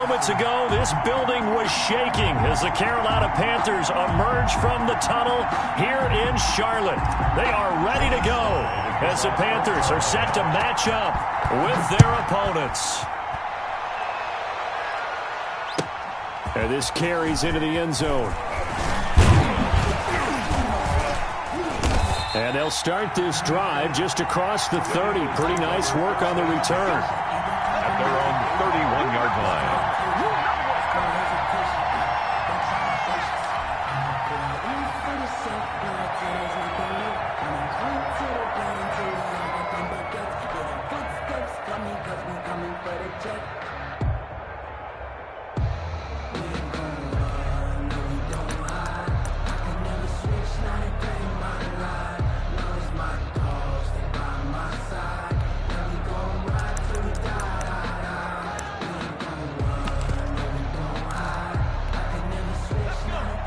Moments ago, this building was shaking as the Carolina Panthers emerge from the tunnel here in Charlotte. They are ready to go as the Panthers are set to match up with their opponents. And this carries into the end zone. And they'll start this drive just across the 30. Pretty nice work on the return. At their own 31-yard line.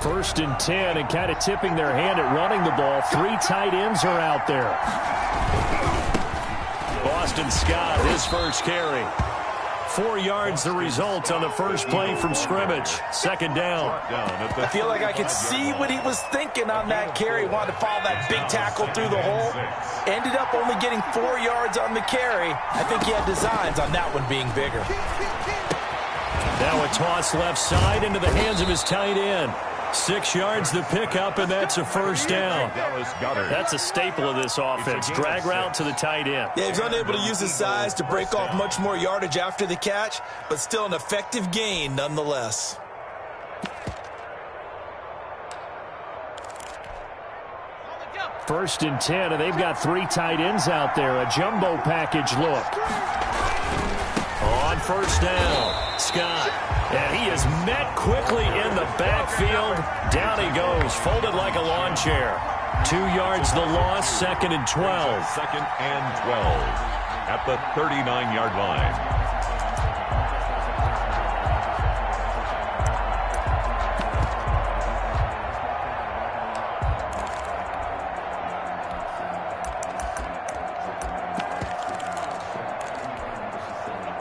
First and 10, and kind of tipping their hand at running the ball. 3 tight ends are out there. Boston Scott, his first carry. 4 yards the result on the first play from scrimmage. Second down. I feel like I could see what he was thinking on that carry. Wanted to follow that big tackle through the hole. Ended up only getting 4 yards on the carry. I think he had designs on that one being bigger. Now a toss left side into the hands of his tight end. 6 yards the pickup, and that's a first down. That's a staple of this offense. Drag route to the tight end. Yeah, he's unable to use his size to break off much more yardage after the catch, but still an effective gain nonetheless. First and 10, and they've got 3 tight ends out there. A jumbo package look. On first down, Scott. And he is met quickly in the backfield. Down he goes, folded like a lawn chair. 2 yards the loss, second and 12. Second and 12 at the 39-yard line.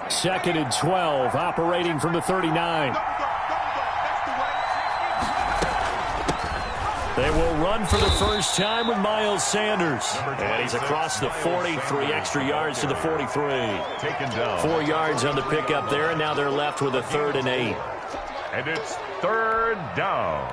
Second and 12, operating from the 39. They will run for the first time with Miles Sanders. And he's across the 40, 3 extra yards to the 43. Taken down. 4 yards on the pickup there, and now they're left with a 3rd and 8. And it's 3rd down.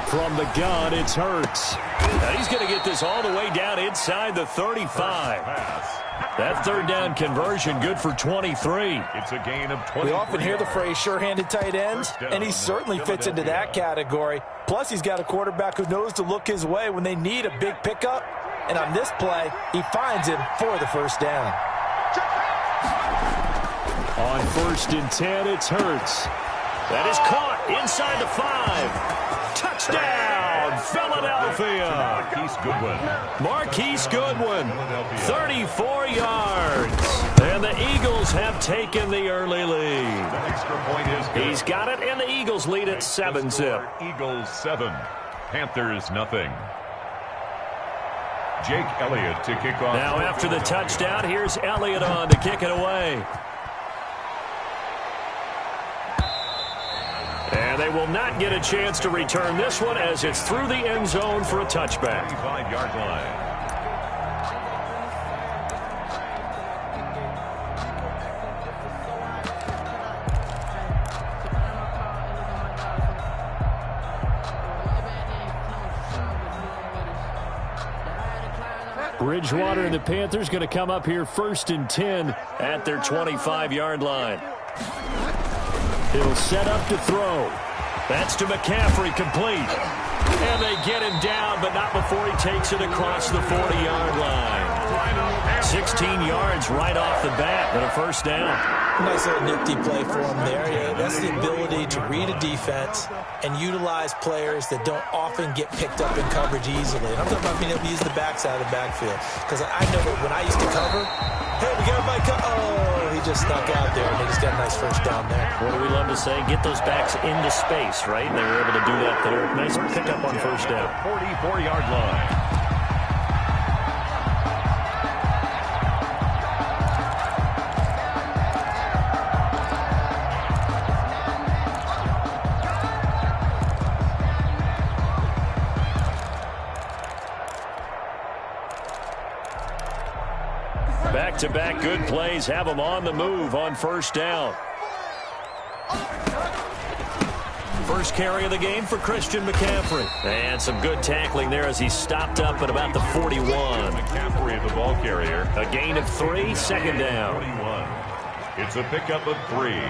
From the gun, it's Hurts. Now he's going to get this all the way down inside the 35. That 3rd down conversion good for 23. It's a gain of 20. We often hear the phrase sure-handed tight ends, and he certainly fits into that category. Plus, he's got a quarterback who knows to look his way when they need a big pickup. And on this play, he finds him for the first down. On first and 10, it's Hurts. That is caught inside the 5. Touchdown, Philadelphia. Marquise Goodwin, 34 yards. And the Eagles have taken the early lead. He's got it, and the Eagles lead at 7-zip. Eagles 7, Panthers nothing. Jake Elliott to kick off. Now after the touchdown, here's Elliott on to kick it away. And they will not get a chance to return this one as it's through the end zone for a touchback. 25-yard line. Bridgewater and the Panthers going to come up here first and 10 at their 25-yard line. He'll set up to throw. That's to McCaffrey, complete. And they get him down, but not before he takes it across the 40-yard line. 16 yards right off the bat, and a first down. Nice little nifty play for him there. Yeah, that's the ability to read a defense and utilize players that don't often get picked up in coverage easily. And I'm talking about being able to use the backside of the backfield. Because I know that when I used to cover, hey, we got everybody oh, he just snuck out there, and they just got a nice first down there. What do we love to say? Get those backs into space, right? And they were able to do that there. Nice pickup on first down. 44-yard line. Back-to-back good plays have him on the move on first down. First carry of the game for Christian McCaffrey. And some good tackling there as he stopped up at about the 41. McCaffrey, the ball carrier. A gain of 3, second down. 41. It's a pickup of 3.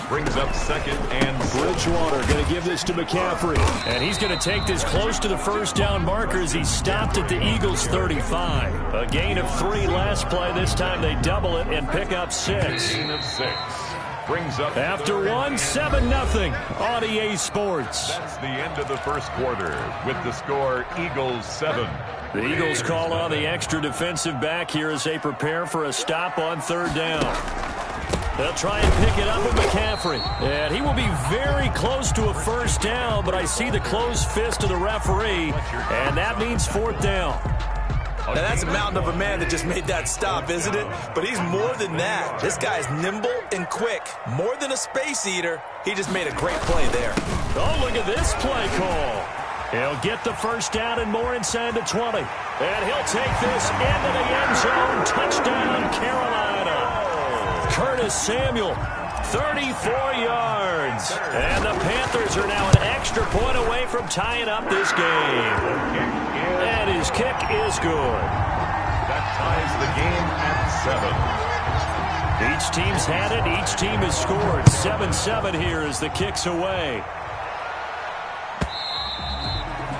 Brings up second and Bridgewater going to give this to McCaffrey. And he's going to take this close to the first down marker as he stopped at the Eagles' 35. A gain of 3 last play. This time they double it and pick up 6. Gain of 6. Brings up after 1, 7-0 on EA Sports. That's the end of the first quarter with the score Eagles 7. The Eagles call on the extra defensive back here as they prepare for a stop on third down. They'll try and pick it up with McCaffrey. And he will be very close to a first down, but I see the closed fist of the referee, and that means fourth down. Now, that's a mountain of a man that just made that stop, isn't it? But he's more than that. This guy's nimble and quick. More than a space eater, he just made a great play there. Oh, look at this play call. He'll get the first down and more inside the 20. And he'll take this into the end zone. Touchdown, Carolina. Curtis Samuel, 34 yards. And the Panthers are now an extra point away from tying up this game. And his kick is good. That ties the game at 7. Each team's had it. Each team has scored. 7-7 here as the kick's away.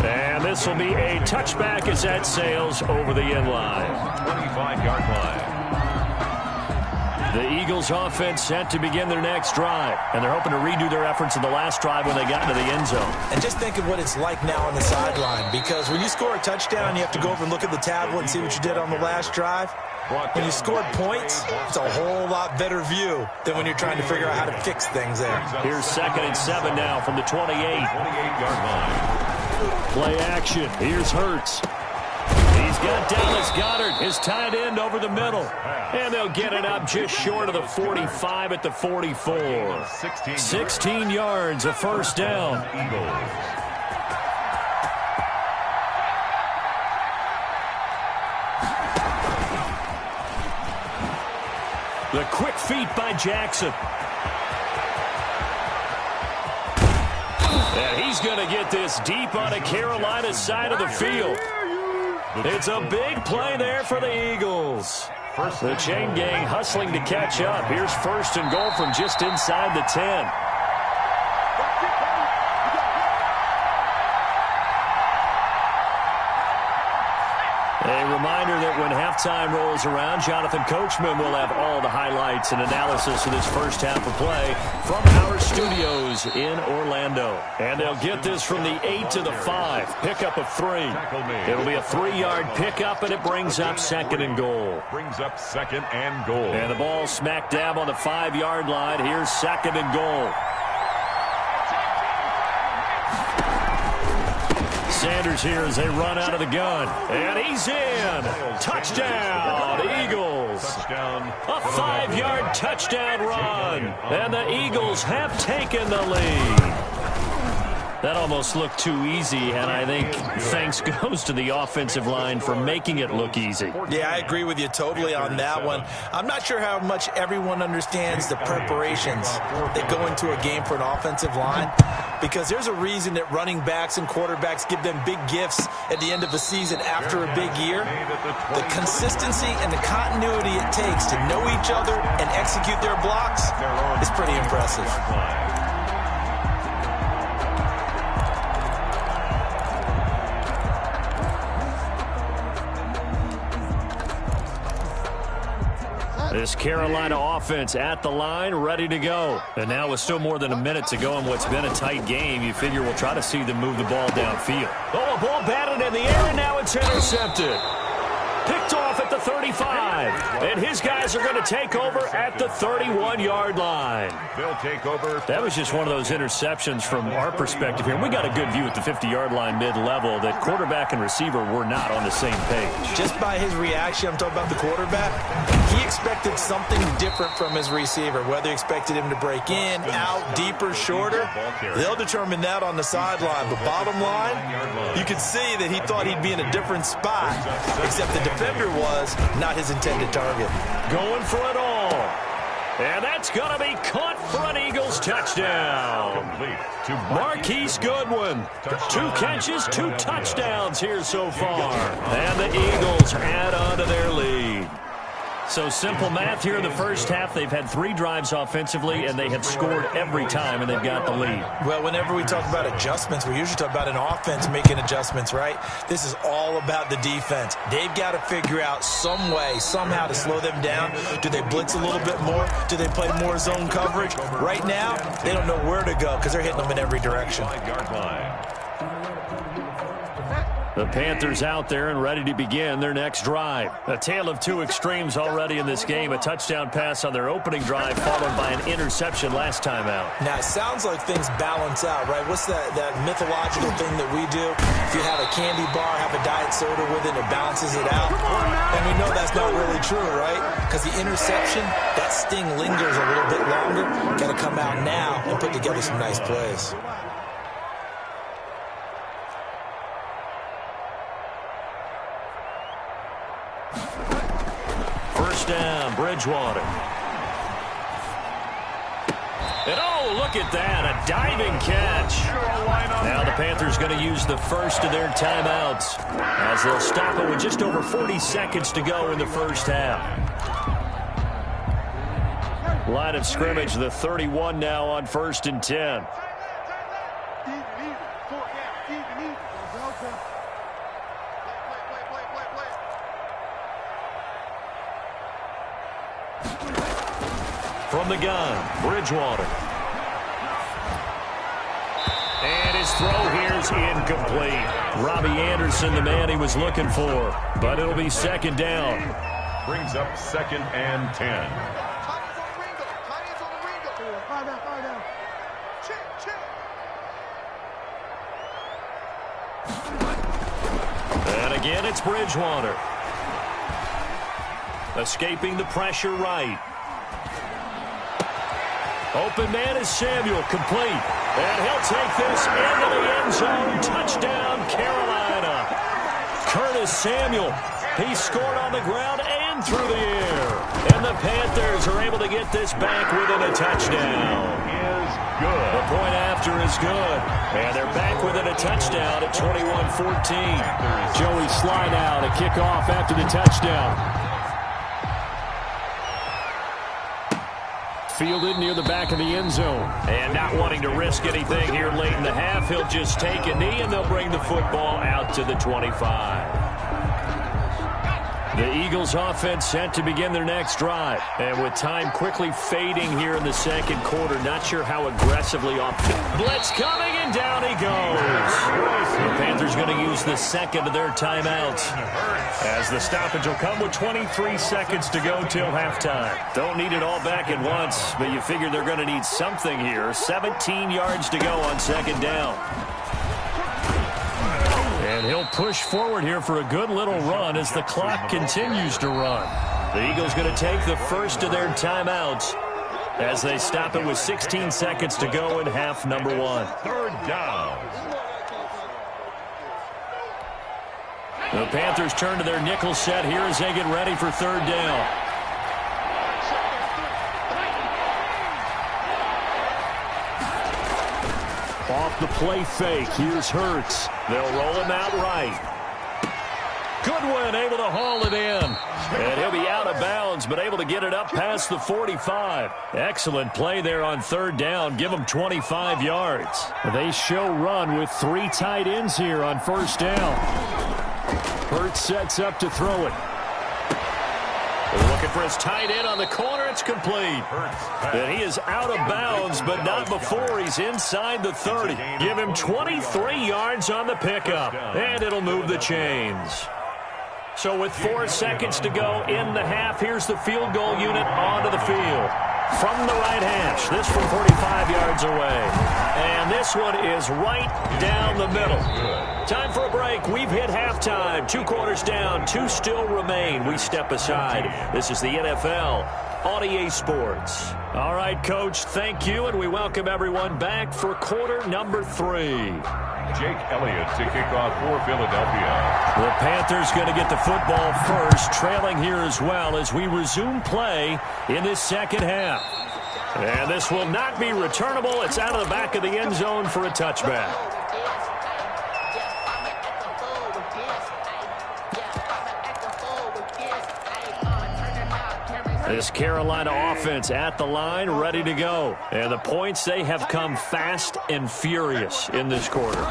And this will be a touchback as that sails over the end line. 25-yard line. The Eagles offense set to begin their next drive. And they're hoping to redo their efforts in the last drive when they got into the end zone. And just think of what it's like now on the sideline. Because when you score a touchdown, you have to go over and look at the tablet and see what you did on the last drive. When you scored points, it's a whole lot better view than when you're trying to figure out how to fix things there. Here's 2nd and 7 now from the 28. 28-yard line. Play action. Here's Hurts. He's got Dallas Goedert, his tight end, over the middle. And they'll get it up just short of the 45 at the 44. 16 yards, a first down. Eagles. The quick feet by Jackson. And he's going to get this deep on the Carolina side of the field. It's a big play there for the Eagles. The chain gang hustling to catch up. Here's 1st and goal from just inside the 10. A reminder that when halftime rolls around, Jonathan Coachman will have all the highlights and analysis of this first half of play from our studios in Orlando. And they'll get this from the 8 to the 5. Pickup of 3. It'll be a 3-yard pickup, and it brings up 2nd and goal. Brings up 2nd and goal. And the ball smack dab on the 5-yard line. Here's 2nd and goal. Sanders here as they run out of the gun. And he's in. Touchdown, Eagles. A 5-yard touchdown run. And the Eagles have taken the lead. That almost looked too easy, and I think thanks goes to the offensive line for making it look easy. Yeah, I agree with you totally on that one. I'm not sure how much everyone understands the preparations that go into a game for an offensive line, because there's a reason that running backs and quarterbacks give them big gifts at the end of a season after a big year. The consistency and the continuity it takes to know each other and execute their blocks is pretty impressive. This Carolina offense at the line, ready to go. And now with still more than a minute to go in what's been a tight game, you figure we'll try to see them move the ball downfield. Oh, a ball batted in the air, and now it's intercepted. Picked off at the 35. And his guys are going to take over at the 31-yard line. They'll take over. That was just one of those interceptions from our perspective here. We got a good view at the 50-yard line mid-level that quarterback and receiver were not on the same page. Just by his reaction, I'm talking about the quarterback, he expected something different from his receiver. Whether he expected him to break in, out, deeper, shorter, they'll determine that on the sideline. But bottom line, you could see that he thought he'd be in a different spot, except the defender was not his intended target. Going for it all. And that's going to be caught for an Eagles touchdown. Marquise Goodwin. 2 catches, 2 touchdowns here so far. And the Eagles add on to their lead. So simple math here in the first half. They've had 3 drives offensively, and they have scored every time, and they've got the lead. Well, whenever we talk about adjustments, we usually talk about an offense making adjustments, right? This is all about the defense. They've got to figure out some way, somehow to slow them down. Do they blitz a little bit more? Do they play more zone coverage? Right now, they don't know where to go because they're hitting them in every direction. The Panthers out there and ready to begin their next drive. A tale of 2 extremes already in this game. A touchdown pass on their opening drive followed by an interception last time out. Now, it sounds like things balance out, right? What's that mythological thing that we do? If you have a candy bar, have a diet soda with it, it balances it out. And we know that's not really true, right? Because the interception, that sting lingers a little bit longer. Got to come out now and put together some nice plays. Down, Bridgewater. And oh, look at that, a diving catch. Now the Panthers going to use the first of their timeouts as they'll stop it with just over 40 seconds to go in the first half. Line of scrimmage, the 31 now on 1st and 10. From the gun, Bridgewater. And his throw here's incomplete. Robbie Anderson, the man he was looking for. But it'll be 2nd down. Brings up 2nd and 10. And again, it's Bridgewater. Escaping the pressure right. Open man is Samuel, complete. And he'll take this into the end zone. Touchdown, Carolina. Curtis Samuel, he scored on the ground and through the air. And the Panthers are able to get this back within a touchdown. Is good. The point after is good. And they're back within a touchdown at 21-14. Joey slide out, a kickoff after the touchdown. Fielded near the back of the end zone. And not wanting to risk anything here late in the half, he'll just take a knee and they'll bring the football out to the 25. The Eagles offense set to begin their next drive. And with time quickly fading here in the 2nd quarter, not sure how aggressively off. Blitz coming and down he goes. The Panthers going to use the 2nd of their timeouts. As the stoppage will come with 23 seconds to go till halftime. Don't need it all back at once, but you figure they're going to need something here. 17 yards to go on 2nd down. And he'll push forward here for a good little run as the clock continues to run. The Eagles going to take the first of their timeouts as they stop it with 16 seconds to go in half number 1. 3rd down. The Panthers turn to their nickel set here as they get ready for 3rd down. Off the play fake, here's Hurts. They'll roll him out right. Goodwin able to haul it in. And he'll be out of bounds, but able to get it up past the 45. Excellent play there on 3rd down. Give them 25 yards. They show run with 3 tight ends here on 1st down. Hurts sets up to throw it. Looking for his tight end on the corner. It's complete. And he is out of bounds, but not before he's inside the 30. Give him 23 yards on the pickup, and it'll move the chains. So with 4 seconds to go in the half, here's the field goal unit onto the field. From the right hash, this from 45 yards away. And this one is right down the middle. Time for a break. We've hit halftime. 2 quarters down, 2 still remain. We step aside. This is the NFL on EA Sports. All right, Coach, thank you, and we welcome everyone back for quarter number 3. Jake Elliott to kick off for Philadelphia. The Panthers going to get the football first, trailing here as well as we resume play in this second half. And this will not be returnable. It's out of the back of the end zone for a touchback. This Carolina offense at the line, ready to go. And the points, they have come fast and furious in this quarter.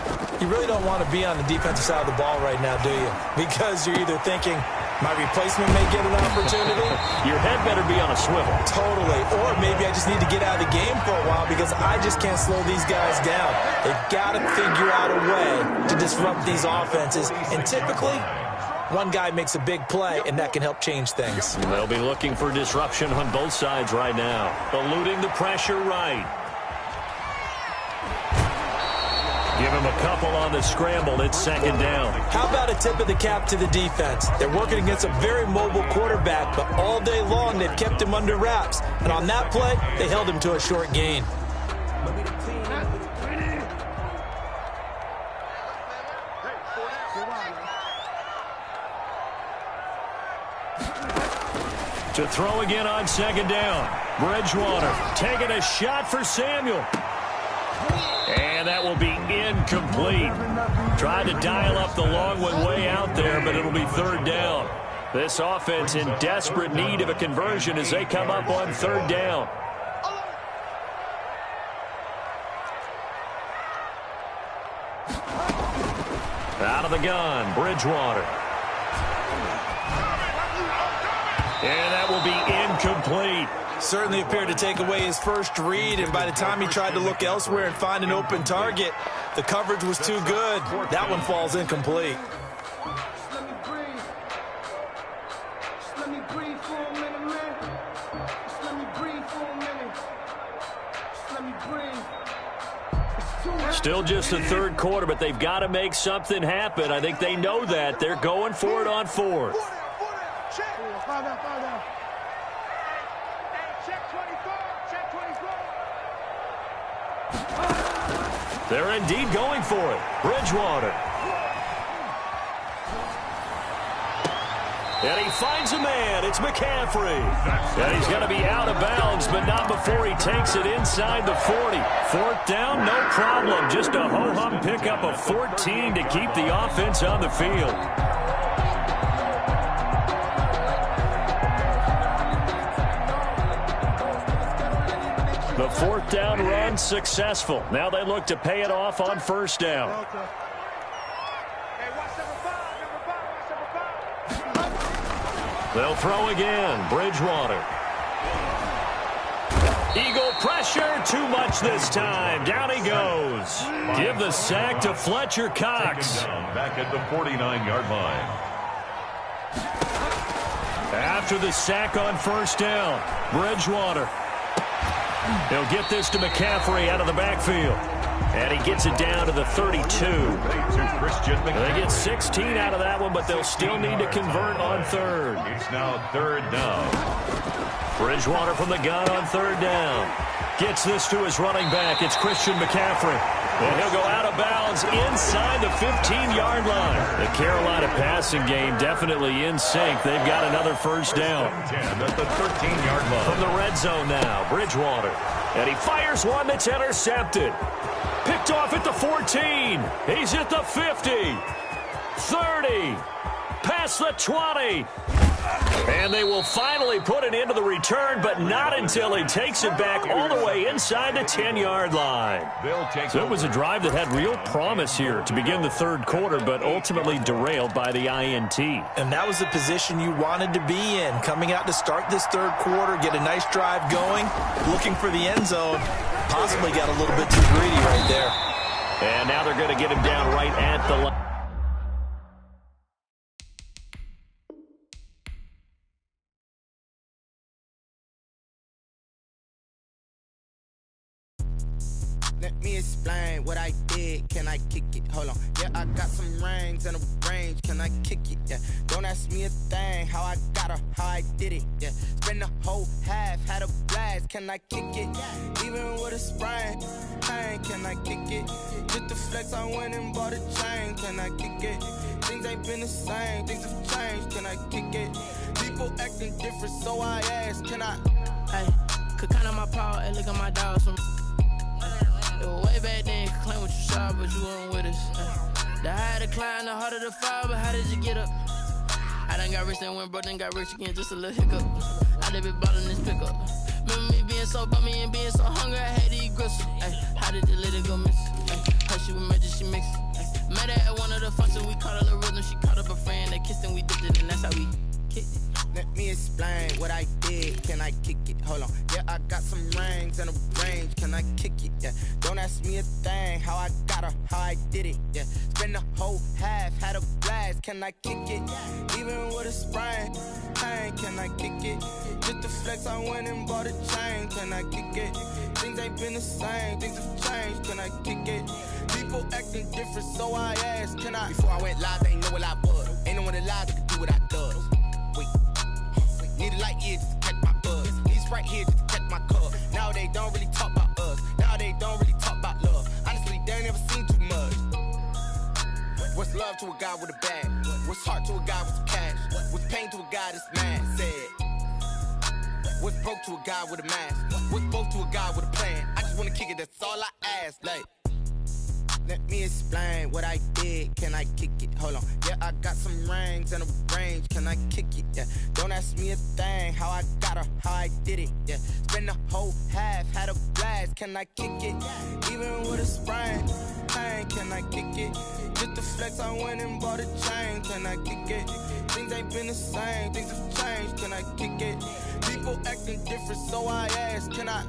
You really don't want to be on the defensive side of the ball right now, do you? Because you're either thinking, my replacement may get an opportunity. Your head better be on a swivel. Totally. Or maybe I just need to get out of the game for a while because I just can't slow these guys down. They've got to figure out a way to disrupt these offenses. And typically, one guy makes a big play, and that can help change things. They'll be looking for disruption on both sides right now. Eluding the pressure right. Give him a couple on the scramble. It's second down. How about a tip of the cap to the defense? They're working against a very mobile quarterback, but all day long they've kept him under wraps. And on that play, they held him to a short gain. To throw again on second down. Bridgewater taking a shot for Samuel. And that will be incomplete. Tried to dial up the long one way out there, but it'll be third down. This offense in desperate need of a conversion as they come up on third down. Out of the gun, Bridgewater. And that will be incomplete. Certainly appeared to take away his first read, and by the time he tried to look elsewhere and find an open target, the coverage was too good. That one falls incomplete. Still just the third quarter, but they've got to make something happen. I think they know that. They're going for it on fourth. They're indeed going for it. Bridgewater. And he finds a man. It's McCaffrey. And he's going to be out of bounds, but not before he takes it inside the 40. Fourth down, no problem. Just a ho-hum pickup of 14 to keep the offense on the field. The fourth down run successful. Now they look to pay it off on first down. They'll throw again. Bridgewater. Eagle pressure. Too much this time. Down he goes. Give the sack to Fletcher Cox. Back at the 49-yard line. After the sack on first down, Bridgewater. He'll get this to McCaffrey out of the backfield. And he gets it down to the 32. They get 16 out of that one, but they'll still need to convert on third. It's now third down. Bridgewater from the gun on third down. Gets this to his running back. It's Christian McCaffrey. And he'll go out of bounds inside the 15-yard line. The Carolina passing game definitely in sync. They've got another first down. 10 at the 13-yard line. From the red zone now, Bridgewater. And he fires one that's intercepted. Picked off at the 14. He's at the 50. 30. Past the 20. And they will finally put it into the return, but not until he takes it back all the way inside the 10-yard line. So it was a drive that had real promise here to begin the third quarter, but ultimately derailed by the INT. And that was the position you wanted to be in, coming out to start this third quarter, get a nice drive going, looking for the end zone. Possibly got a little bit too greedy right there. And now they're going to get him down right at the line. Let me explain what I did. Can I kick it? Hold on. Yeah, I got some rings and a range. Can I kick it? Yeah. Don't ask me a thing. How I got her, how I did it. Yeah. Spend the whole half, had a blast. Can I kick it? Even with a sprain. Pain, can I kick it? Just the flex, I went and bought a chain. Can I kick it? Things ain't been the same. Things have changed. Can I kick it? People acting different, so I ask. Can I? Hey, could count on my power and look at my dogs from. It was way back then, could claim what you saw, but you weren't with us. The higher the climb, the harder the fall, but how did you get up? I done got rich, then went broke, then got rich again, just a little hiccup. I done been bought in this pickup. Remember me being so bummy and being so hungry, I had to eat gristle. Ay, how did the little go miss? Her she was magic, she mixed. Met her at one of the functions, we caught a little rhythm, she caught up a friend, they kissed and we dipped it, and that's how we kicked it. Let me explain what I did. Can I kick it? Hold on. Yeah, I got some rings and a range. Can I kick it? Yeah. Don't ask me a thing. How I got her, how I did it. Yeah. Spend the whole half, had a blast. Can I kick it? Even with a sprain. Pain, can I kick it? Just the flex, I went and bought a chain. Can I kick it? Things ain't been the same. Things have changed. Can I kick it? People acting different, so I asked. Can I? Before I went live, they ain't know what I was. Ain't no one alive that could do what I does. Need a light year just to catch my buzz. Need Sprite here just to catch my cup. Now they don't really talk about us. Now they don't really talk about love. Honestly, they ain't never seen too much. What's love to a guy with a bag? What's heart to a guy with some cash? What's pain to a guy that's mad? Said. What's broke to a guy with a mask? What's both to a guy with a plan? I just wanna kick it, that's all I ask. Like, let me explain what I did. Can I kick it? Hold on. Yeah, I got some rings and a range. Can I kick it? Yeah. Don't ask me a thing. How I got her, how I did it. Yeah. Spend the whole half, had a blast. Can I kick it? Even with a sprain. Pain, can I kick it? Just the flex, I went and bought a chain. Can I kick it? Things ain't been the same. Things have changed. Can I kick it? People acting different, so I ask. Can I?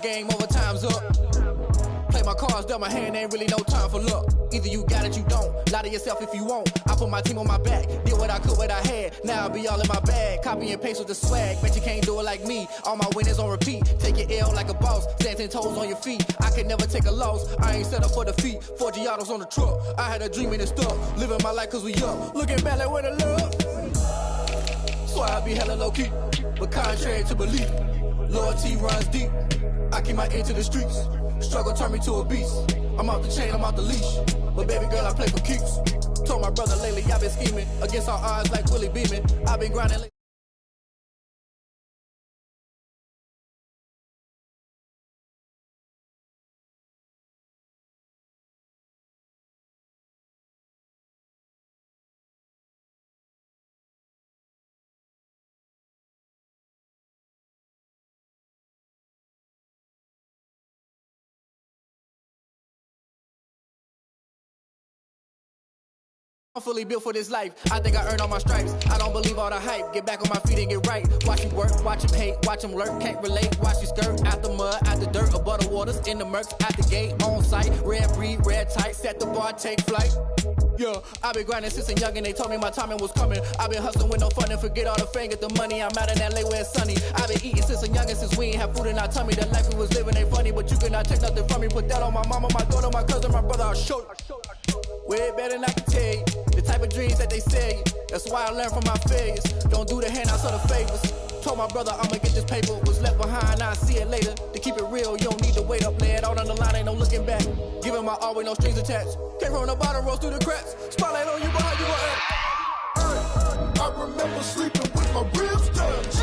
Game over, time's up. Play my cards, dealt my hand, ain't really no time for luck. Either you got it, you don't. Lie to yourself if you won't. I put my team on my back, did what I could, what I had. Now I'll be all in my bag, copy and paste with the swag. Bet you can't do it like me. All my winners on repeat. Take your L like a boss, stand 10 toes on your feet. I can never take a loss, I ain't set up for defeat. 4 Giottos on the truck, I had a dream and it stuck. Living my life cause we up, looking back like where the love. So I be hella low key, but contrary to belief, loyalty runs deep. I keep my ear to the streets. Struggle turned me to a beast. I'm out the chain, I'm out the leash. But baby girl, I play for keeps. Told my brother lately, I've been scheming against all odds like Willie Beeman. I've been grinding. I'm fully built for this life. I think I earned all my stripes. I don't believe all the hype. Get back on my feet and get right. Watch him work, watch him hate, watch him lurk. Can't relate, watch his skirt. Out the mud, out the dirt, above the waters, in the murks, out the gate, on site. Red breed, red tight, set the bar, take flight. Yeah, I've been grinding since a young and they told me my timing was coming. I've been hustling with no fun and forget all the fame, get the money. I'm out in LA where it's sunny. I've been eating since a young and since we ain't have food in our tummy. The life we was living ain't funny, but you cannot take nothing from me. Put that on my mama, my daughter, my cousin, my brother, I'll show you. Way better than I can tell you. The type of dreams that they sell you. That's why I learned from my failures. Don't do the handouts or the favors. Told my brother I'ma get this paper. Was left behind, I'll see it later. To keep it real, you don't need to wait up. Lay it out on the line, ain't no looking back. Giving my all with no strings attached. Came from the bottom, rose through the cracks. Spotlight on you, but how you gon' act? I remember sleeping with my ribs touched.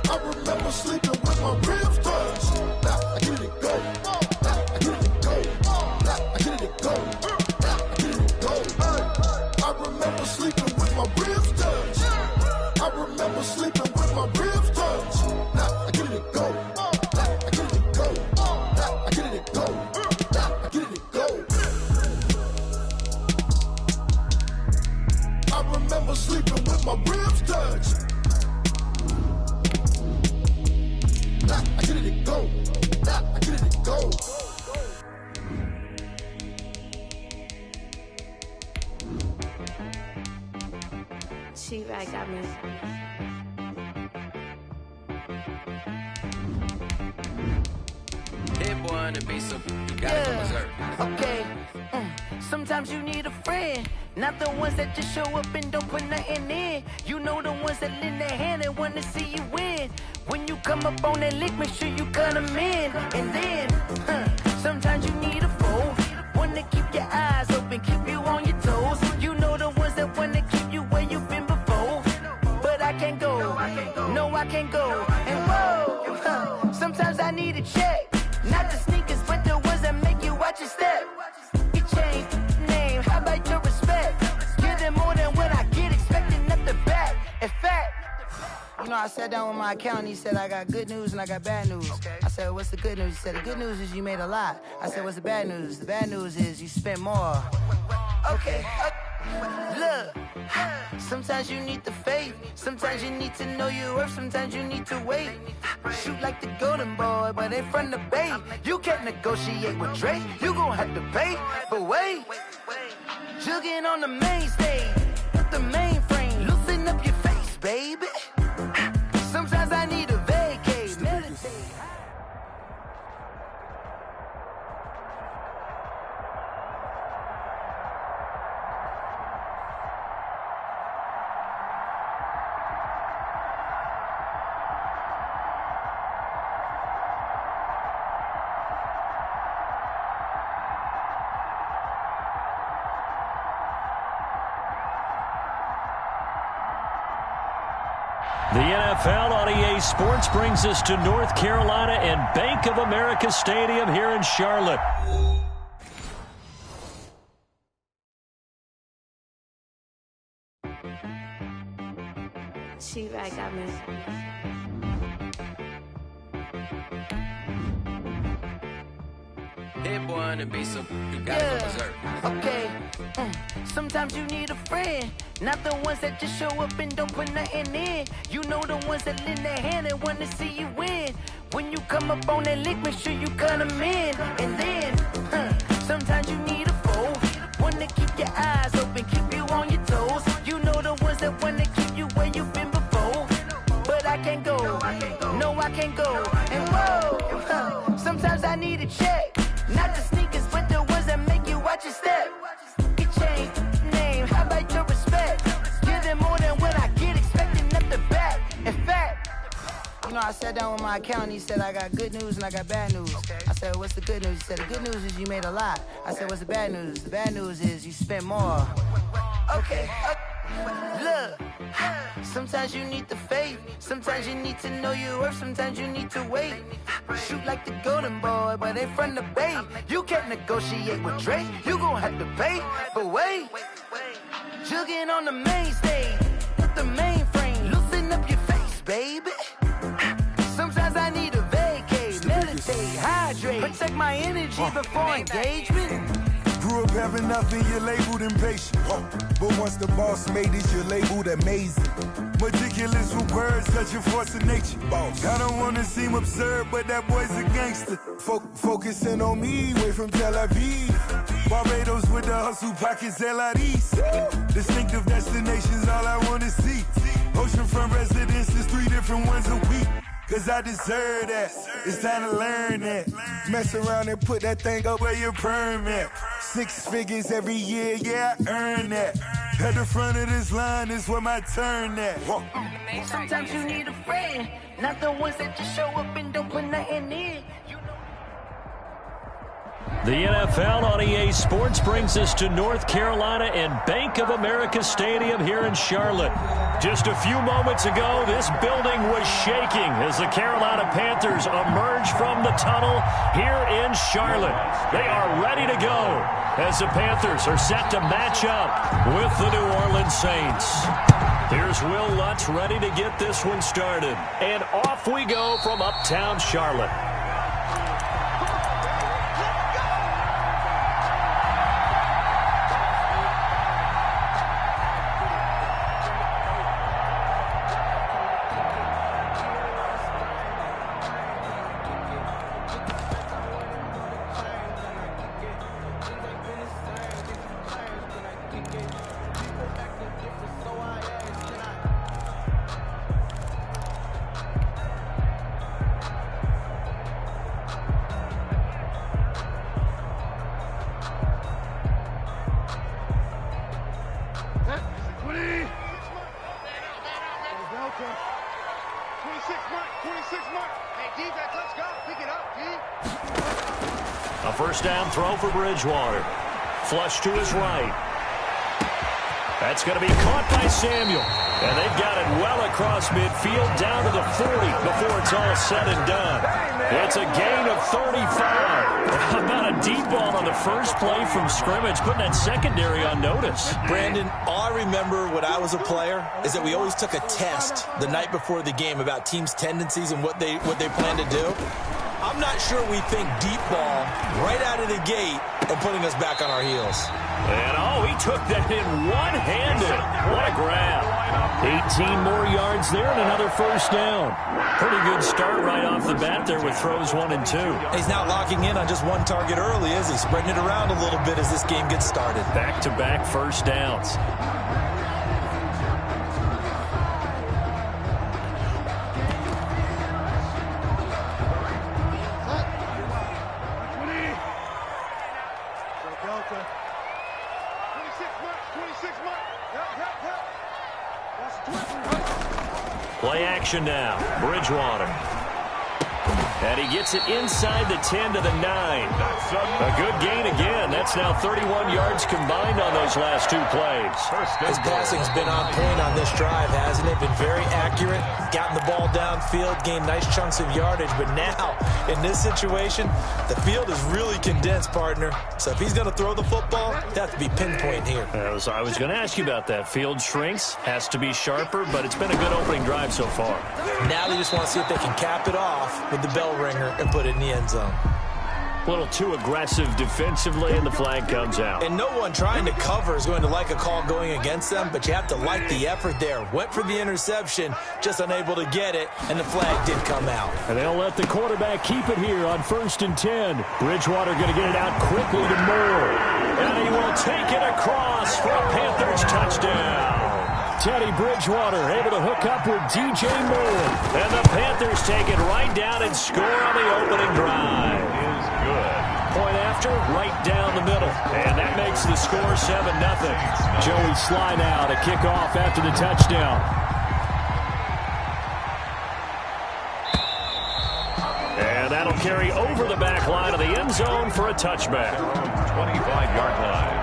I remember sleeping with my ribs touched. Now I get it go. Now I get it go. Now I get it go. Now I get it go. I remember sleeping with my ribs touched. I remember sleeping with my ribs touched. Now I get it go. Now I get it go. Now I get it go. Now I get it go. I remember sleeping with my ribs touched. Now I get it go. Now I get it go. T-Rag got me. Hit boy on the beat, so you gotta go berserk. Okay. Sometimes you need a friend, not the ones that just show up and don't put nothing in. You know the ones that lend their hand and wanna see you win. When you come up on that lick, make sure you cut them in. And then, sometimes you need a foe, one to keep your eyes open, keep you on your toes. You know the ones that wanna keep you where you've been before. But I can't go, no I can't go. And whoa, sometimes I need a check, not the sneakers, but the ones that make you watch your step. You change name, how about your respect? Give them more than what I get, expecting nothing back. In fact, you know, I sat down with my accountant, he said, I got good news and I got bad news. I said, what's the good news? He said, the good news is you made a lot. I said, what's the bad news? The bad news is you spent more. Okay, look, sometimes you need the faith, sometimes you need to know your worth, sometimes you need to wait. Shoot like the golden boy, but ain't from the bay. You can't negotiate with Drake, you gon' have to pay. But wait, jugging on the main stage, the mainframe, loosen up your face, baby. Sometimes I need a vacate, meditate. The NFL on EA Sports brings us to North Carolina and Bank of America Stadium here in Charlotte. T-Rag got me. Hit boy on the beat, so you gotta go berserk. Okay, sometimes you need a friend, not the ones that just show up and don't put nothing in. You know the ones that lend their hand and wanna see you win. When you come up on that lick, make sure you cut them in. And then, sometimes you need a foe, one to keep your eyes open, keep you on your toes. You know the ones that wanna keep you where you've been before. But I can't go, no I can't go. And whoa, sometimes I need a check, not the sneakers, but the ones that make you watch your step. You change name, how about your respect? Give them more than what I get, expecting nothing back. In fact, you know, I sat down with my accountant, he said, I got good news and I got bad news. I said, what's the good news? He said, the good news is you made a lot. I said, what's the bad news? The bad news is you spent more. Okay, look, sometimes you need the faith, sometimes you need to know your worth, sometimes you need to wait. Shoot like the golden boy, but ain't from the bay. You can't negotiate with Drake, you gon' have to pay. But wait, jugging on the main stage, the mainframe, loosen up your face, baby. Sometimes I need a vacate, meditate, hydrate, protect my energy before engagement. Grew up having nothing, you're labeled impatient. But once the boss made it, you're labeled amazing. Meticulous with words, such a force of nature. I don't wanna seem absurd, but that boy's a gangster. Focusing on me, way from Tel Aviv. Barbados with the hustle pockets, LIDs. Distinctive destinations, all I wanna see. Oceanfront residences, 3 different ones a week. Cause I deserve that. It's time to learn that. Mess around and put that thing up where your permit. 6 figures every year, yeah, I earn that. At the front of this line is where my turn at. Sometimes you need a friend, not the ones that just show up and don't put nothing in. The NFL on EA Sports brings us to North Carolina and Bank of America Stadium here in Charlotte. Just a few moments ago, this building was shaking as the Carolina Panthers emerge from the tunnel here in Charlotte. They are ready to go as the Panthers are set to match up with the New Orleans Saints. Here's Will Lutz ready to get this one started. And off we go from uptown Charlotte. A first down throw for Bridgewater. Flush to his right. That's going to be caught by Samuel. And they've got it well across midfield down to the 40 before it's all said and done. It's a gain of 35. How about a deep ball on the first play from scrimmage, putting that secondary on notice? Brandon, all I remember when I was a player is that we always took a test the night before the game about teams' tendencies and what they plan to do. I'm not sure we think deep ball right out of the gate and putting us back on our heels. And, he took that in one-handed. What a grab. 18 more yards there and another first down. Pretty good start right off the bat there with throws 1 and 2. He's not locking in on just one target early, is he? Spreading it around a little bit as this game gets started. Back-to-back first downs. Play action now. Bridgewater. And he gets it inside the 10 to the 9. A good gain again. That's now 31 yards combined on those last 2 plays. His passing's been on point on this drive, hasn't it? Been very accurate. Gotten the ball downfield, gained nice chunks of yardage. But now, in this situation, the field is really condensed, partner. So if he's going to throw the football, it has to be pinpoint here. I was going to ask you about that. Field shrinks, has to be sharper, but it's been a good opening drive so far. Now they just want to see if they can cap it off with the bell ringer and put it in the end zone. A little too aggressive defensively, and the flag comes out. And no one trying to cover is going to like a call going against them, but you have to like the effort there. Went for the interception, just unable to get it, and the flag did come out. And they'll let the quarterback keep it here on 1st and 10. Bridgewater going to get it out quickly to Moore. And he will take it across for a Panthers touchdown. Teddy Bridgewater able to hook up with DJ Moore. And the Panthers take it right down and score on the opening drive. Is good. Point after, right down the middle. And that makes the score 7-0. Joey Sly now to kick off after the touchdown. And that'll carry over the back line of the end zone for a touchback. 25-yard line.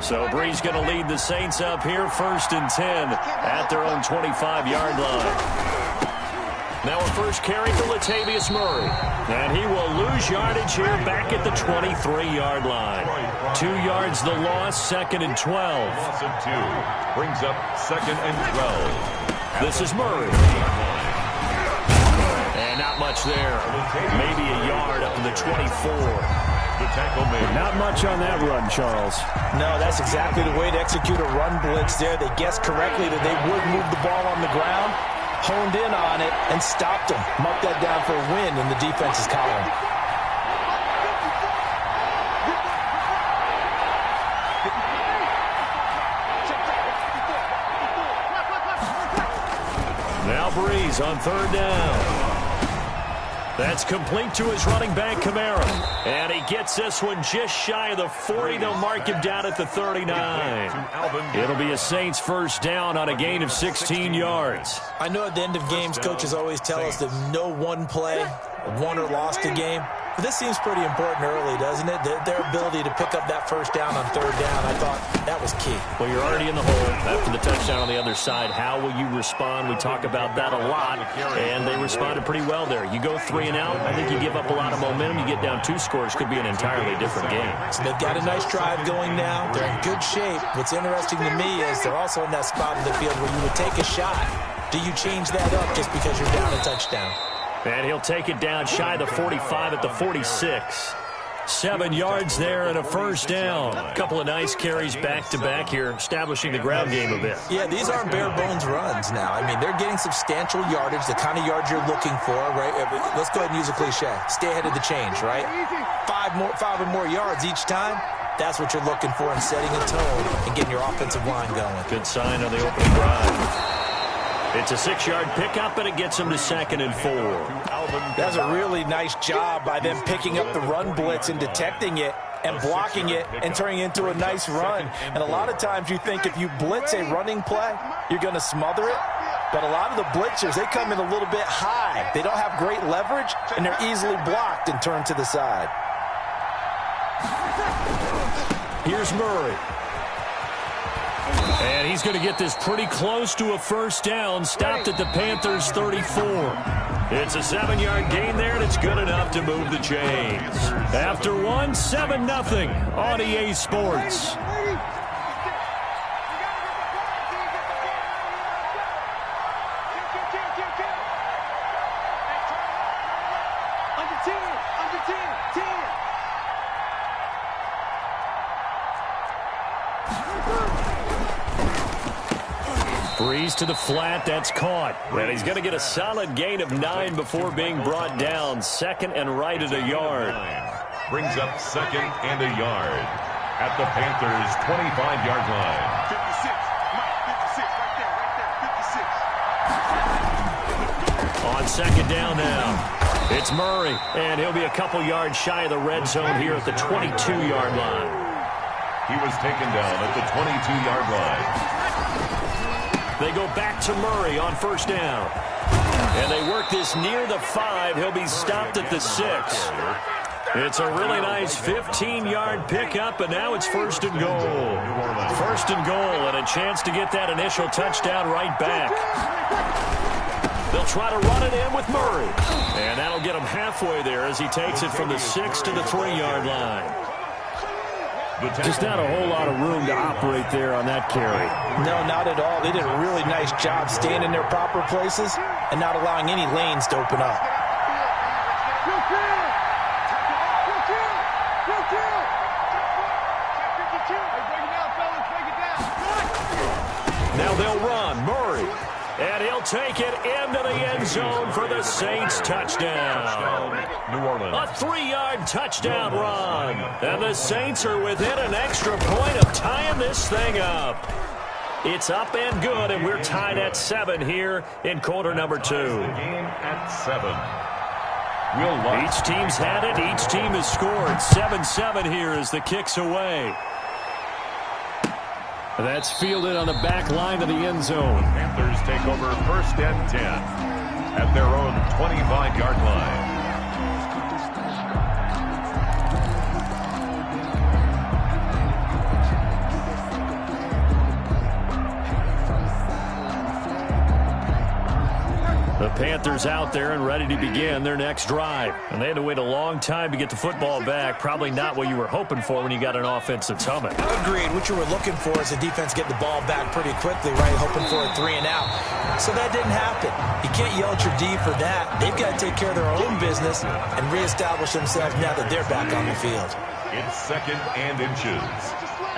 So Bree's going to lead the Saints up here 1st and 10 at their own 25-yard line. Now a first carry for Latavius Murray. And he will lose yardage here back at the 23-yard line. 2 yards the loss, 2nd and 12. Loss of 2. Brings up 2nd and 12. This is Murray. much there. Maybe a yard up to the 24. The tackle made. Not much on that run, Charles. No, that's exactly the way to execute a run blitz there. They guessed correctly that they would move the ball on the ground, honed in on it, and stopped them. Marked that down for a win in the defense's column. Now Breeze on third down. That's complete to his running back, Kamara. And he gets this one just shy of the 40. They'll mark him down at the 39. It'll be a Saints first down on a gain of 16 yards. I know at the end of games, coaches always tell us that no one play won or lost a game. But this seems pretty important early, doesn't it? Their ability to pick up that first down on third down, I thought that was key. Well, you're already in the hole after the touchdown on the other side. How will you respond? We talk about that a lot, and they responded pretty well there. You go 3 and out, I think you give up a lot of momentum. You get down 2 scores, could be an entirely different game. So they've got a nice drive going now. They're in good shape. What's interesting to me is they're also in that spot of the field where you would take a shot. Do you change that up just because you're down a touchdown? And he'll take it down shy of the 45 at the 46. 7 yards there and a first down. A couple of nice carries back-to-back here, establishing the ground game a bit. Yeah, these aren't bare-bones runs now. I mean, they're getting substantial yardage, the kind of yards you're looking for, right? Let's go ahead and use a cliche. Stay ahead of the change, right? 5 or more yards each time. That's what you're looking for in setting a tone and getting your offensive line going. Good sign on the opening drive. It's a 6-yard pickup, and it gets him to 2nd and 4. That's a really nice job by them picking up the run blitz and detecting it and blocking it and turning it into a nice run. And a lot of times you think if you blitz a running play, you're going to smother it. But a lot of the blitzers, they come in a little bit high. They don't have great leverage, and they're easily blocked and turned to the side. Here's Murray. And he's going to get this pretty close to a first down, stopped at the Panthers' 34. It's a 7-yard gain there, and it's good enough to move the chains. After 1, 7-0 on EA Sports. Breeze to the flat, that's caught. And he's going to get a solid gain of 9 before being brought down. 2nd and right at a yard. Brings up 2nd and a yard at the Panthers' 25-yard line. 56, right there, 56. On 2nd down now, it's Murray, and he'll be a couple yards shy of the red zone here at the 22-yard line. He was taken down at the 22-yard line. They go back to Murray on first down. And they work this near the 5. He'll be stopped at the 6. It's a really nice 15-yard pickup, and now it's 1st and goal. 1st and goal, and a chance to get that initial touchdown right back. They'll try to run it in with Murray. And that'll get him halfway there as he takes it from the 6 to the 3-yard line. Just not a whole lot of room to operate there on that carry. No, not at all. They did a really nice job staying in their proper places and not allowing any lanes to open up. Now they'll run. Murray. And he'll take it into the end zone for the Saints touchdown. New Orleans. A 3-yard touchdown run. And the Saints are within an extra point of tying this thing up. It's up and good, and we're tied at 7 here in quarter number 2. Game at 7. Each team's had it. Each team has scored. 7-7 here as the kick's away. That's fielded on the back line of the end zone. Panthers take over 1st and 10 at their own 25-yard line. The Panthers out there and ready to begin their next drive. And they had to wait a long time to get the football back. Probably not what you were hoping for when you got an offense that's humming. Agreed. What you were looking for is the defense getting the ball back pretty quickly, right? Hoping for a 3 and out. So that didn't happen. You can't yell at your D for that. They've got to take care of their own business and reestablish themselves now that they're back on the field. It's 2nd and inches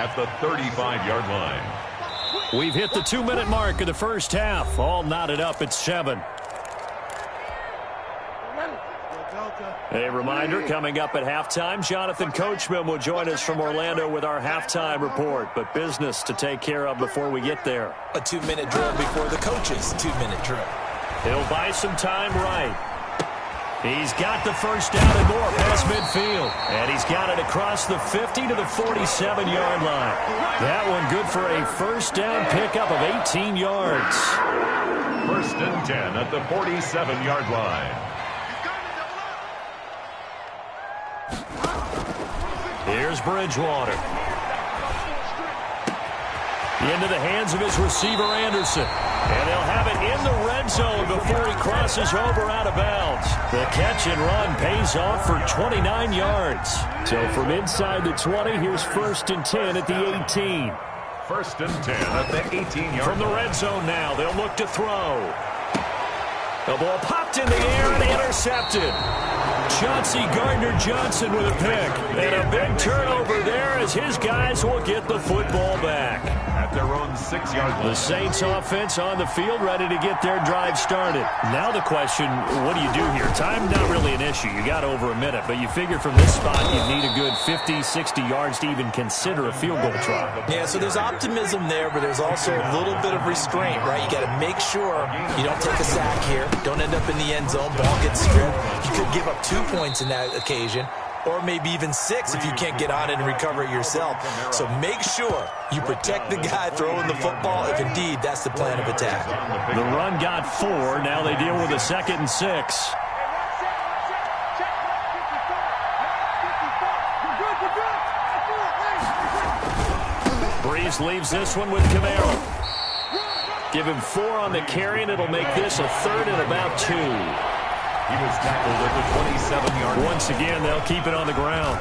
at the 35-yard line. We've hit the 2-minute mark of the first half. All knotted up at 7. A reminder, coming up at halftime, Jonathan Coachman will join us from Orlando with our halftime report. But business to take care of before we get there. A 2-minute drill before the coach's 2-minute drill. He'll buy some time right. He's got the first down and more past midfield. And he's got it across the 50 to the 47-yard line. That one good for a first down pickup of 18 yards. 1st and 10 at the 47-yard line. Here's Bridgewater. Into the hands of his receiver, Anderson. And they'll have it in the red zone before he crosses over out of bounds. The catch and run pays off for 29 yards. So from inside the 20, here's 1st and 10 at the 18. 1st and 10 at the 18-yard From the red zone now, they'll look to throw. The ball popped in the air and intercepted. Chauncey Gardner-Johnson with a pick. And a big turnover there as his guys will get the football back. At their own 6-yard line. The Saints offense on the field ready to get their drive started. Now the question, what do you do here? Time not really an issue. You got over a minute, but you figure from this spot you need a good 50, 60 yards to even consider a field goal try. Yeah, so there's optimism there, but there's also a little bit of restraint, right? You got to make sure you don't take a sack here. Don't end up in the end zone. Ball gets stripped. You could give up 2 points in that occasion, or maybe even 6 if you can't get on it and recover it yourself. So make sure you protect the guy throwing the football if indeed that's the plan of attack. The run got 4. Now they deal with a 2nd and 6. Breeze leaves this one with Camaro. Give him 4 on the carry, and it'll make this a 3rd and about 2. He was tackled at the 27-yard line. Once again, they'll keep it on the ground.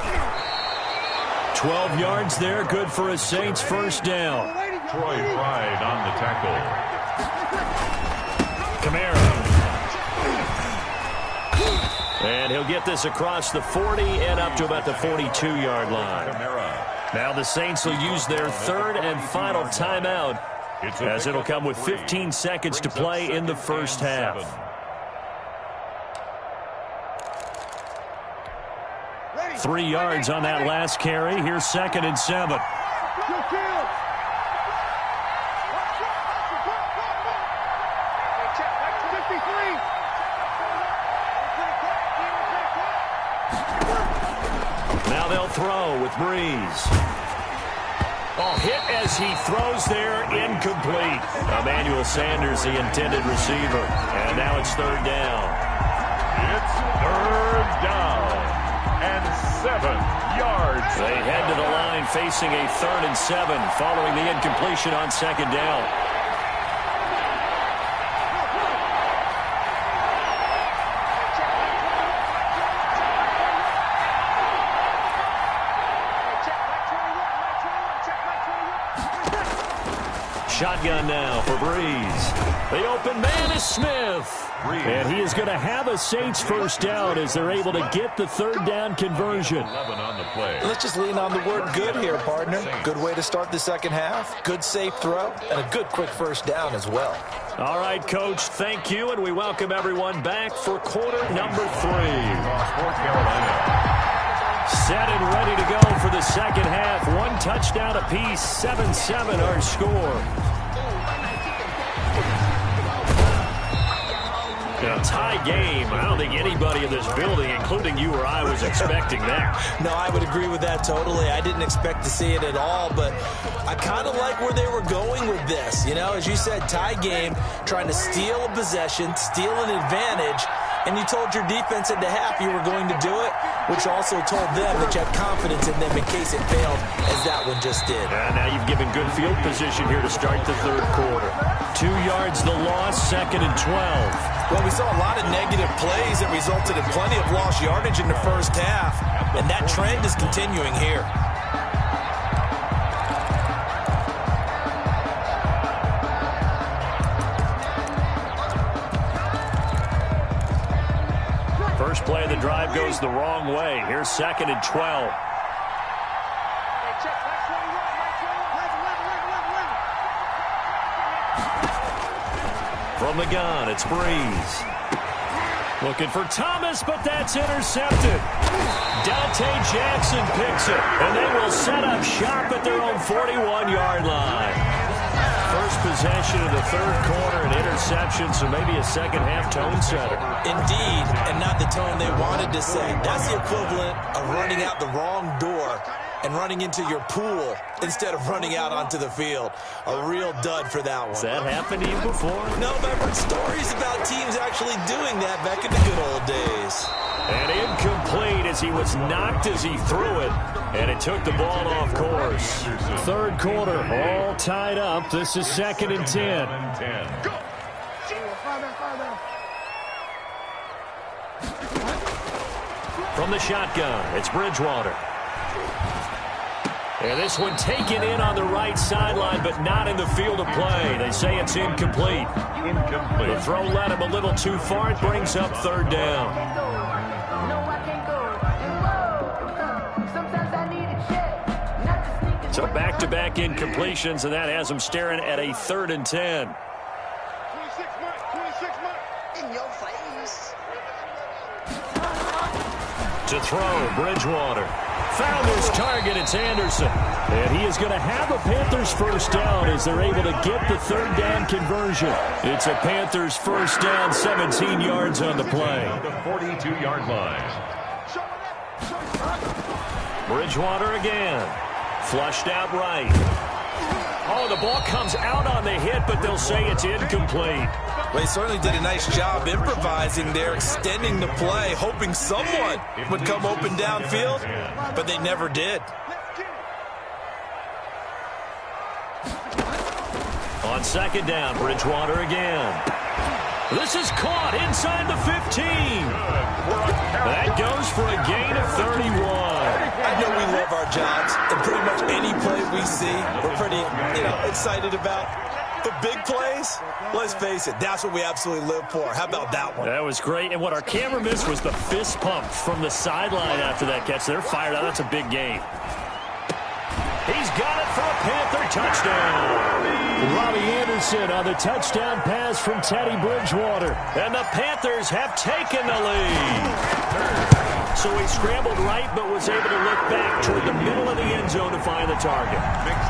12 yards there, good for a Saints first down. Troy Pride on the tackle. Camaro. And he'll get this across the 40 and up to about the 42-yard line. Now the Saints will use their 3rd and final timeout, as it'll come with 15 seconds to play in the first half. 3 yards on that last carry. Here's 2nd and 7. Now they'll throw with Breeze. Oh, hit as he throws there, incomplete. Emmanuel Sanders, the intended receiver. And now it's 3rd down. It's 3rd down. And 7 yards. They head to the line facing a 3rd and 7 following the incompletion on 2nd down. Shotgun now for Breeze. The open man is Smith. And he is going to have a Saints first down as they're able to get the 3rd down conversion. 11 on the play. Let's just lean on the word good here, partner. Good way to start the second half. Good safe throw. And a good quick first down as well. All right, Coach, thank you. And we welcome everyone back for quarter number 3. Set and ready to go for the second half. 1 touchdown apiece, 7-7 our score. A tie game. I don't think anybody in this building, including you or I, was expecting that. No, I would agree with that totally. I didn't expect to see it at all, but I kind of like where they were going with this. You know, as you said, tie game, trying to steal a possession, steal an advantage, and you told your defense at the half you were going to do it, which also told them that you had confidence in them in case it failed, as that one just did. And now you've given good field position here to start the 3rd quarter. 2 yards the loss, 2nd and 12. Well, we saw a lot of negative plays that resulted in plenty of lost yardage in the first half, and that trend is continuing here. First play of the drive goes the wrong way. Here's 2nd and 12. From the gun, it's Breeze. Looking for Thomas, but that's intercepted. Dante Jackson picks it, and they will set up shop at their own 41-yard line. First possession of the third quarter, an interception, so maybe a second-half tone setter. Indeed, and not the tone they wanted to set. That's the equivalent of running out the wrong door and running into your pool instead of running out onto the field. A real dud for that one. Has that happened to you before? No, but I've heard stories about teams actually doing that back in the good old days. And incomplete as he was knocked as he threw it, and it took the ball off course. Third quarter, all tied up. This is 2nd and 10. Go! From the shotgun, it's Bridgewater. And this one taken in on the right sideline, but not in the field of play. They say it's incomplete. The throw led him a little too far. It brings up 3rd down. So back-to-back incompletions, and that has him staring at a 3rd and 10. 26 months. In your face. To throw, Bridgewater. Found his target, it's Anderson. And he is going to have a Panthers first down as they're able to get the 3rd down conversion. It's a Panthers first down, 17 yards on the play. The 42-yard line. Bridgewater again. Flushed out right. Oh, the ball comes out on the hit, but they'll say it's incomplete. Well, they certainly did a nice job improvising there, extending the play, hoping someone would come open downfield, but they never did. On 2nd down, Bridgewater again. This is caught inside the 15. That goes for a gain of 31. I know we love our jobs, and pretty much any play we see, we're pretty, excited about. The big plays, let's face it, that's what we absolutely live for. How about that one? That was great, and what our camera missed was the fist pump from the sideline after that catch. They're fired out. That's a big gain. He's got it for a Panther touchdown. Robbie Anderson on the touchdown pass from Teddy Bridgewater. And the Panthers have taken the lead. So he scrambled right, but was able to look back toward the middle of the end zone to find the target.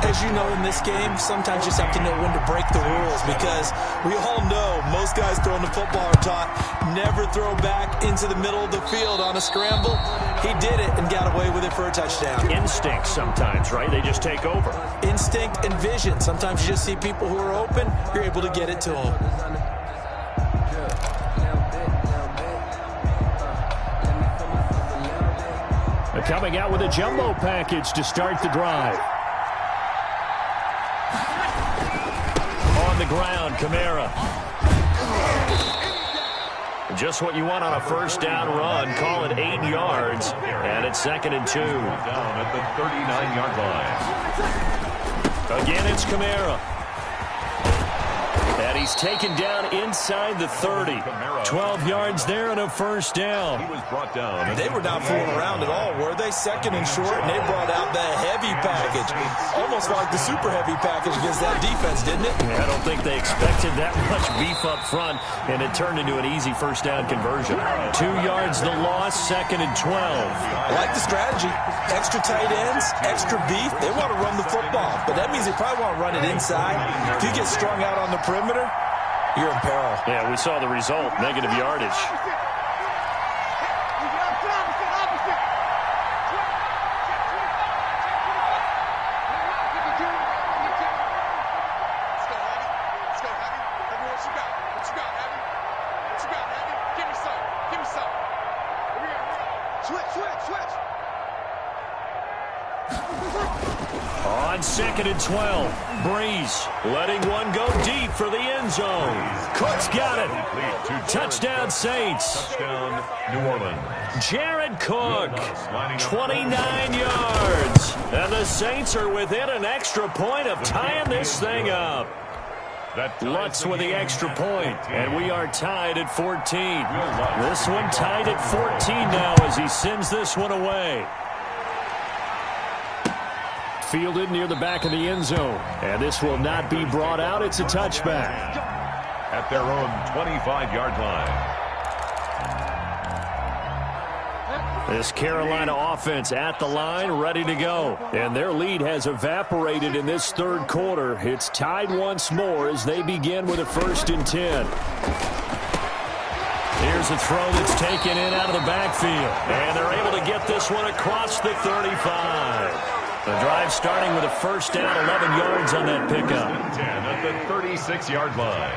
As you know, in this game, sometimes you just have to know when to break the rules, because we all know most guys throwing the football are taught never throw back into the middle of the field on a scramble. He did it and got away with it for a touchdown. Instinct sometimes, right? They just take over. Instinct and vision. Sometimes you just see people who are open, you're able to get it to them. Coming out with a jumbo package to start the drive. On the ground, Kamara. Just what you want on a first down run. Call it 8 yards. And it's 2nd and 2. Down at the 39-yard line. Again, it's Kamara. And he's taken down inside the 30. 12 yards there and a first down. He was brought down. They were not fooling around at all, were they? 2nd and short, and they brought out the heavy package. Almost like the super heavy package against that defense, didn't it? Yeah, I don't think they expected that much beef up front, and it turned into an easy first down conversion. 2 yards the loss, 2nd and 12. I like the strategy. Extra tight ends, extra beef. They want to run the football, but that means they probably want to run it inside. If you get strung out on the perimeter, you're in peril. Yeah, we saw the result, negative yardage. On 2nd and 12, Breeze letting one go deep for the end zone. Cook's got it. Touchdown, Saints. Touchdown, New Orleans. Jared Cook, 29 yards. And the Saints are within an extra point of tying this thing up. Lutz with the extra point, and we are tied at 14. This one tied at 14 now as he sends this one away. Fielded near the back of the end zone, and this will not be brought out. It's a touchback. At their own 25-yard line. This Carolina offense at the line, ready to go. And their lead has evaporated in this third quarter. It's tied once more as they begin with a 1st and 10. Here's a throw that's taken in out of the backfield. And they're able to get this one across the 35. The drive starting with a 1st down, 11 yards on that pickup. 10 at the 36-yard line.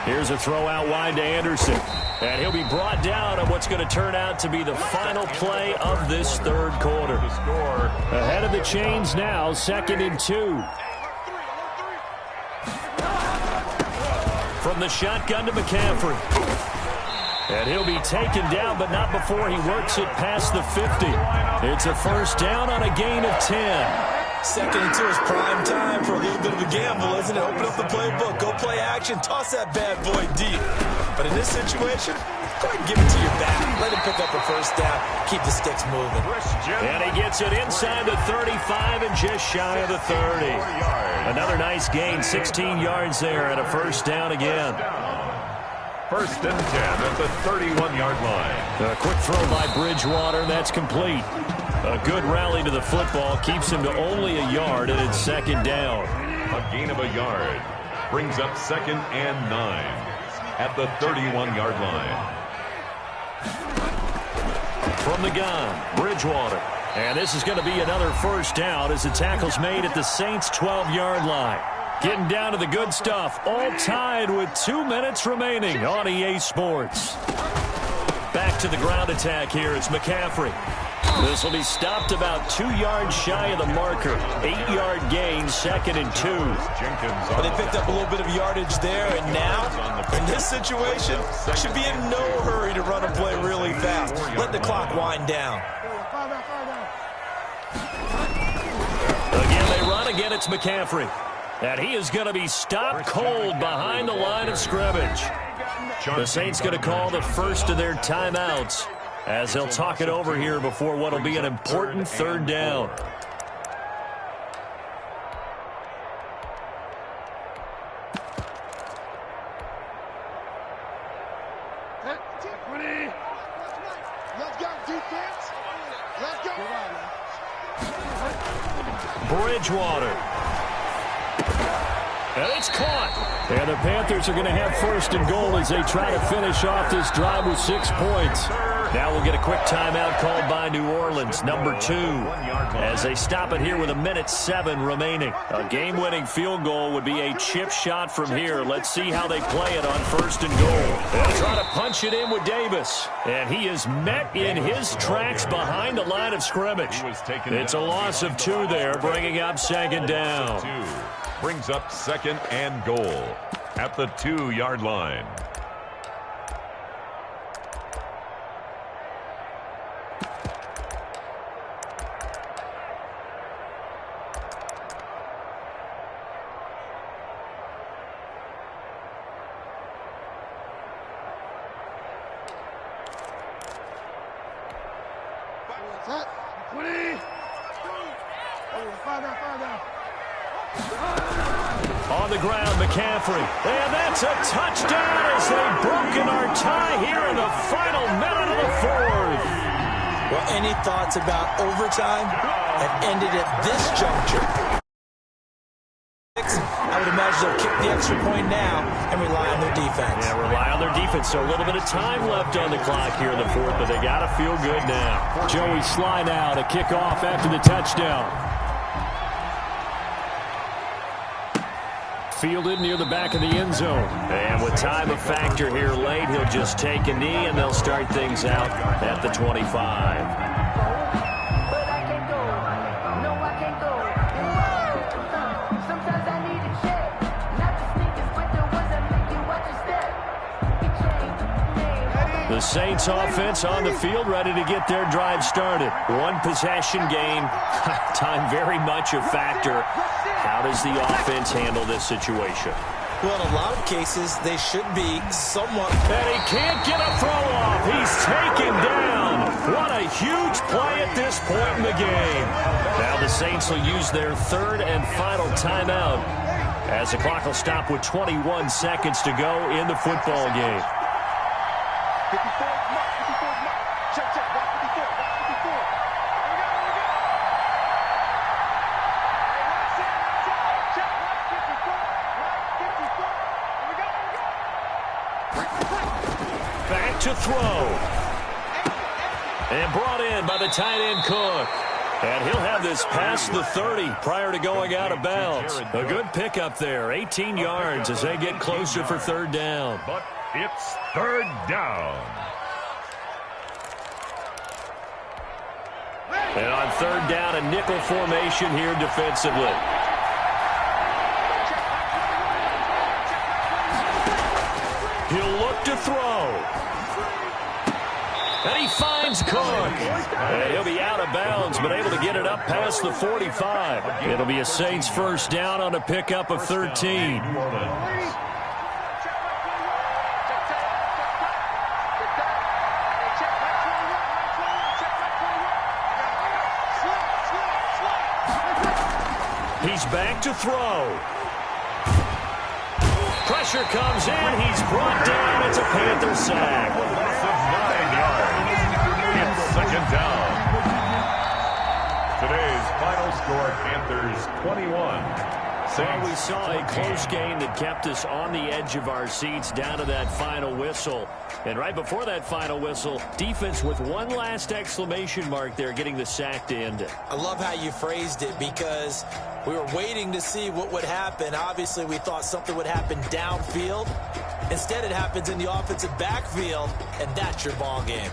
Here's a throw out wide to Anderson. And he'll be brought down on what's going to turn out to be the final play of this third quarter. Ahead of the chains now, 2nd and 2. From the shotgun to McCaffrey. And he'll be taken down, but not before he works it past the 50. It's a 1st down on a gain of 10. 2nd and 2 is prime time for a little bit of a gamble, isn't it? Open up the playbook, go play action, toss that bad boy deep. But in this situation, go ahead and give it to your back. Let him pick up a 1st down, keep the sticks moving. And he gets it inside the 35 and just shy of the 30. Another nice gain, 16 yards there and a 1st down again. 1st and 10 at the 31-yard line. A quick throw by Bridgewater. That's complete. A good rally to the football keeps him to only a yard, and it's 2nd down. A gain of a yard brings up 2nd and 9 at the 31-yard line. From the gun, Bridgewater. And this is going to be another 1st down as the tackle's made at the Saints' 12-yard line. Getting down to the good stuff, all tied with 2 minutes remaining on EA Sports. Back to the ground attack here. It's McCaffrey. This will be stopped about 2 yards shy of the marker. 8-yard gain, 2nd and 2. But they picked up a little bit of yardage there, and now, in this situation, should be in no hurry to run a play really fast. Let the clock wind down. Again, they run. Again, it's McCaffrey. And he is going to be stopped cold behind the line of scrimmage. The Saints going to call the first of their timeouts as they'll talk it over here before what will be an important 3rd down. Let's go, defense. Let's go. Bridgewater. And it's caught. And the Panthers are going to have 1st and goal as they try to finish off this drive with 6 points. Now we'll get a quick timeout called by New Orleans, number 2, as they stop it here with 1:07 remaining. A game-winning field goal would be a chip shot from here. Let's see how they play it on 1st and goal. They'll try to punch it in with Davis. And he is met in his tracks behind the line of scrimmage. It's a loss of 2 there, bringing up 2nd down. Brings up 2nd and goal at the 2-yard line. On the ground, McCaffrey. And that's a touchdown as they've broken our tie here in the final minute of the 4th. Well, any thoughts about overtime have ended at this juncture? I would imagine they'll kick the extra point now and rely on their defense. Yeah, rely on their defense. So a little bit of time left on the clock here in the 4th, but they got to feel good now. Joey Sly now to kick off after the touchdown. fielded near the back of the end zone. And with time a factor here late, he'll just take a knee, and they'll start things out at the 25. The Saints offense on the field, ready to get their drive started. One possession game, time very much a factor. How does the offense handle this situation? Well, in a lot of cases, they should be somewhat... And he can't get a throw off. He's taken down. What a huge play at this point in the game. Now the Saints will use their third and final timeout as the clock will stop with 21 seconds to go in the football game. Back to throw. And brought in by the tight end Cook. And he'll have this past the 30 prior to going out of bounds. A good pickup there. 18 yards as they get closer for third down. But it's third down. And on third down, a nickel formation here defensively. He'll look to throw. And he finds Cook. And he'll be out of bounds, but able to get it up past the 45. It'll be a Saints first down on a pickup of 13. He's back to throw. Pressure comes in. He's brought down. It's a Panther sack. Second down. Today's final score, Panthers 21. Well, we saw a close game that kept us on the edge of our seats down to that final whistle. And right before that final whistle, defense with one last exclamation mark there, getting the sack to end it. I love how you phrased it because we were waiting to see what would happen. Obviously, we thought something would happen downfield. Instead, it happens in the offensive backfield, and that's your ball game.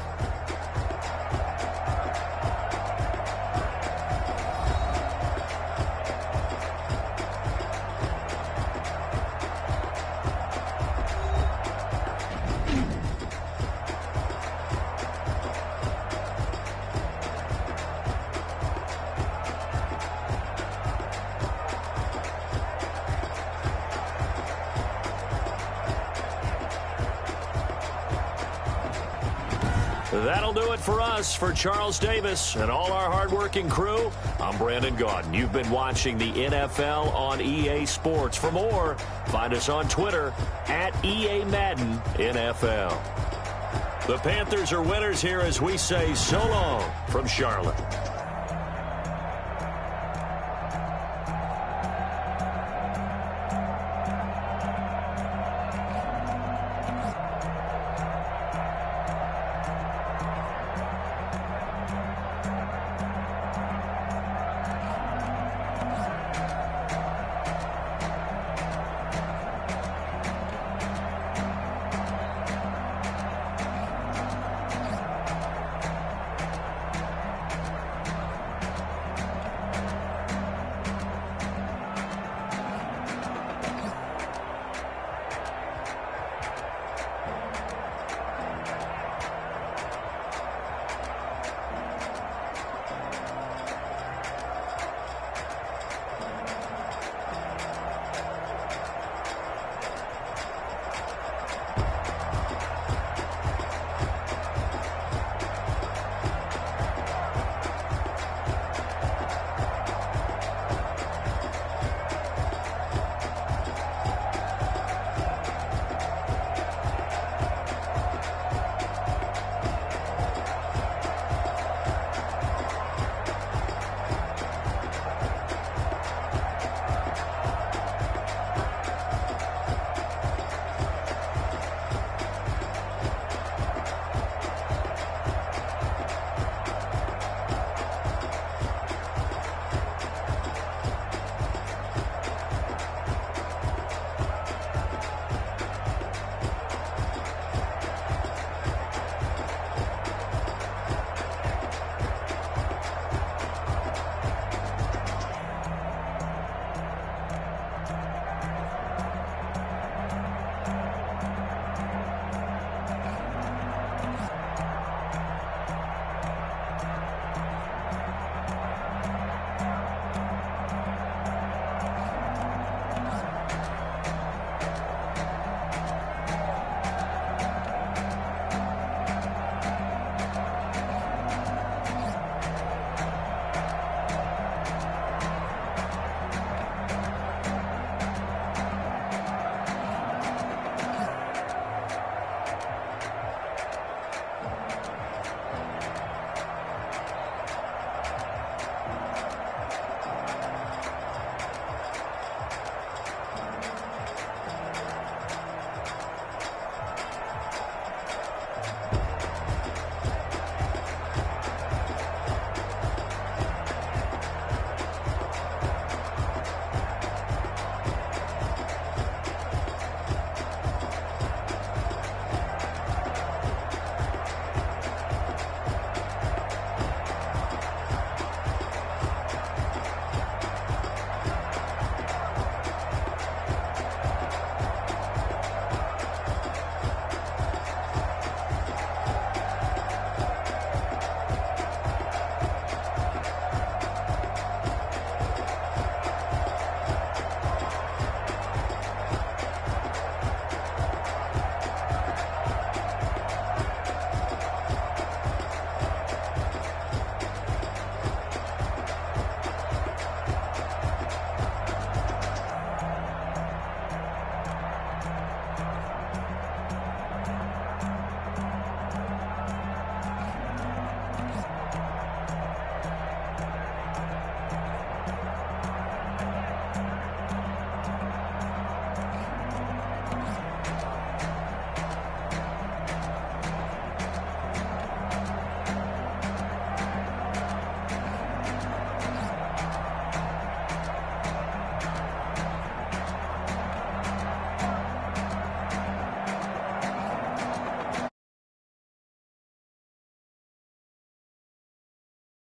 That'll do it for us. For Charles Davis and all our hardworking crew, I'm Brandon Gaudin. You've been watching the NFL on EA Sports. For more, find us on Twitter at EA Madden NFL. The Panthers are winners here as we say so long from Charlotte.